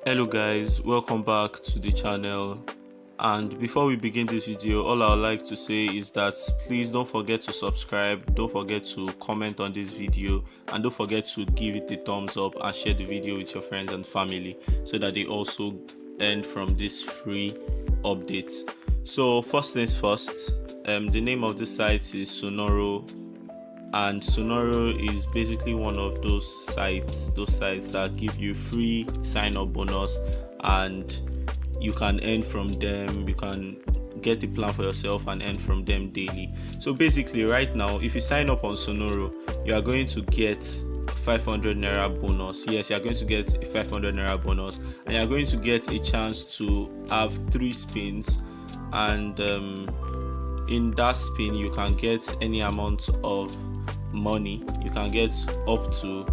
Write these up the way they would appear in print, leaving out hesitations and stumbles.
Hello guys, welcome back to the channel. And before we begin this video, all I would like to say is that please don't forget to subscribe, don't forget to comment on this video, and don't forget to give it a thumbs up and share the video with your friends and family so that they also earn from this free update. So first things first, the name of the site is Sunoro, and Sunoro is basically one of those sites that give you free sign up bonus, and you can earn from them. You can get the plan for yourself and earn from them daily. So basically right now, if you sign up on Sunoro, you are going to get 500 naira bonus. Yes, you are going to get a 500 naira bonus, and you are going to get a chance to have 3 spins, and in that spin you can get any amount of money. You can get up to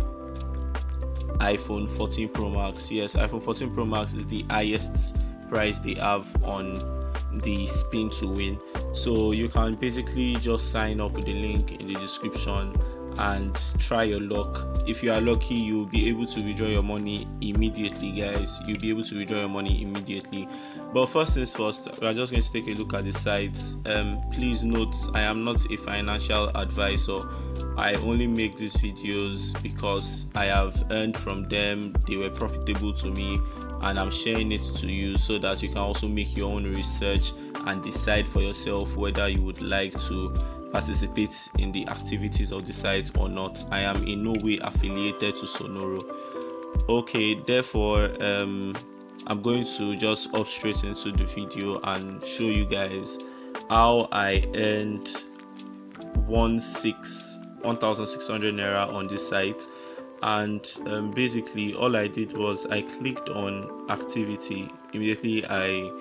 iPhone 14 Pro Max. Yes, iPhone 14 Pro Max is the highest price they have on the spin to win. So you can basically just sign up with the link in the description and try your luck. If you are lucky, you'll be able to withdraw your money immediately, guys. You'll be able to withdraw your money immediately. But first things first, we are just going to take a look at the sites. Please note, I am not a financial advisor. I only make these videos because I have earned from them. They were profitable to me, and I'm sharing it to you so that you can also make your own research and decide for yourself whether you would like to participate in the activities of the site or not. I am in no way affiliated to Sunoro. Okay, therefore I'm going to just hop straight into the video and show you guys how I earned 1,600 naira on this site. And basically all I did was I clicked on activity. Immediately I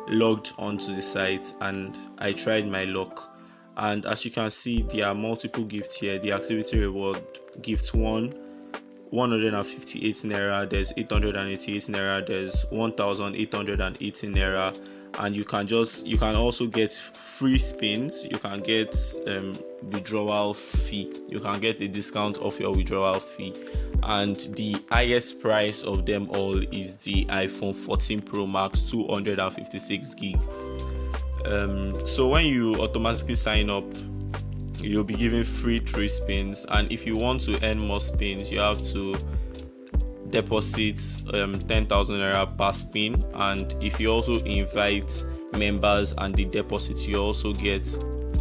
logged onto the site and I tried my luck. And as you can see, there are multiple gifts here. The activity reward gift 158 naira, there's 888 naira, there's 1880 naira, and you can also get free spins. You can get withdrawal fee. You can get a discount off your withdrawal fee, and the highest price of them all is the iPhone 14 Pro Max 256 gig. So when you automatically sign up, you'll be given free 3 spins, and if you want to earn more spins, you have to deposit 10,000 naira per spin. And if you also invite members and they deposit, you also get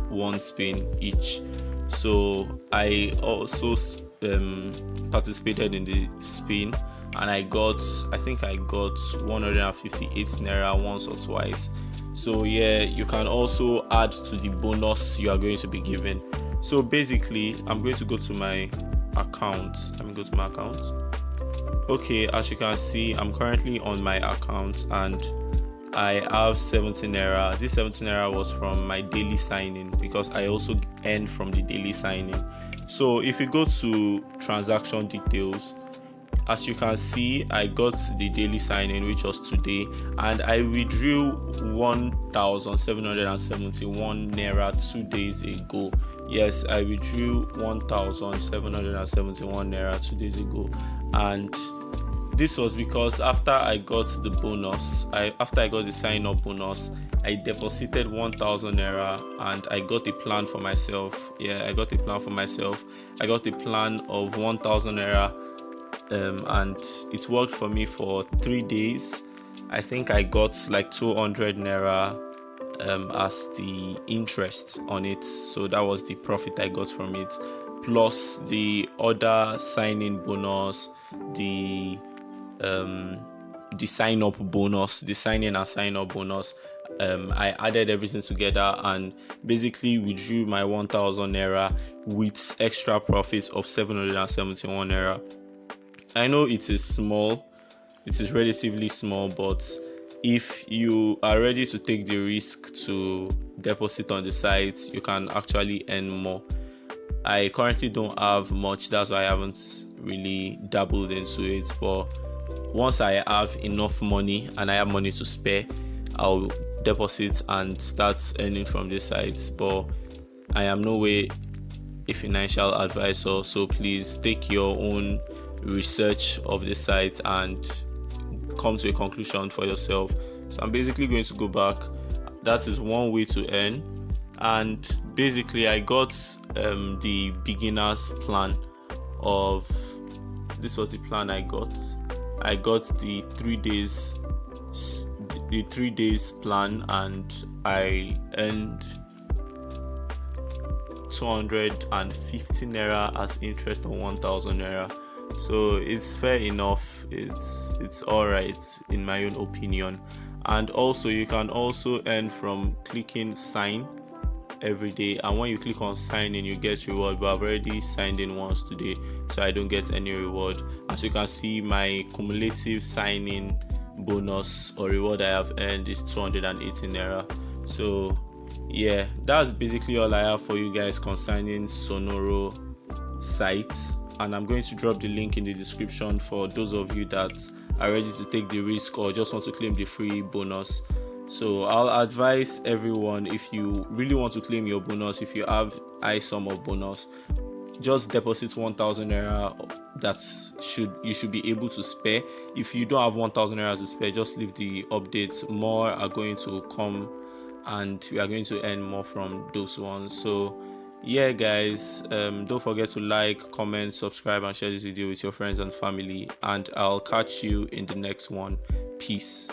1 spin each. So I also participated in the spin, and I think I got 158 naira once or twice. So yeah, you can also add to the bonus you are going to be given. So basically, I'm going to go to my account. Let me go to my account. Okay, as you can see, I'm currently on my account and I have 70 naira. This 70 naira was from my daily signing because I also earned from the daily signing. So if you go to transaction details, as you can see, I got the daily signing, which was today, and I withdrew 1,771 naira 2 days ago. Yes, I withdrew 1,771 naira 2 days ago, and this was because after I got the bonus, after I got the sign up bonus, I deposited 1,000 naira and I got a plan for myself. Yeah, I got a plan for myself. I got a plan of 1,000 naira. And it worked for me for 3 days. I think I got like 200 naira as the interest on it, so that was the profit I got from it, plus the other sign-in bonus, the sign up bonus, the sign-in and sign up bonus. I added everything together and basically withdrew my 1,000 naira with extra profits of 771 naira. I know it is small, it is relatively small, but if you are ready to take the risk to deposit on the site, you can actually earn more. I currently don't have much, that's why I haven't really dabbled into it, but once I have enough money and I have money to spare, I'll deposit and start earning from the site. But I am no way a financial advisor, so please take your own research of the site and come to a conclusion for yourself. So I'm basically going to go back. That is one way to earn. And basically I got the beginner's plan of this. Was the plan I got the 3 days plan, and I earned 250 naira as interest on 1000 naira. So it's fair enough. It's all right in my own opinion. And also you can also earn from clicking sign every day, and when you click on sign in you get reward, but I've already signed in once today, so I don't get any reward. As you can see, my cumulative sign-in bonus or reward I have earned is 280 naira. So yeah, that's basically all I have for you guys concerning Sunoro sites, and I'm going to drop the link in the description for those of you that are ready to take the risk or just want to claim the free bonus. So I'll advise everyone, if you really want to claim your bonus, if you have high sum of bonus, just deposit 1000 naira. You should be able to spare. If you don't have 1000 naira to spare, just leave the updates. More are going to come and we are going to earn more from those ones. So yeah guys, don't forget to like, comment, subscribe and share this video with your friends and family, and I'll catch you in the next one. Peace.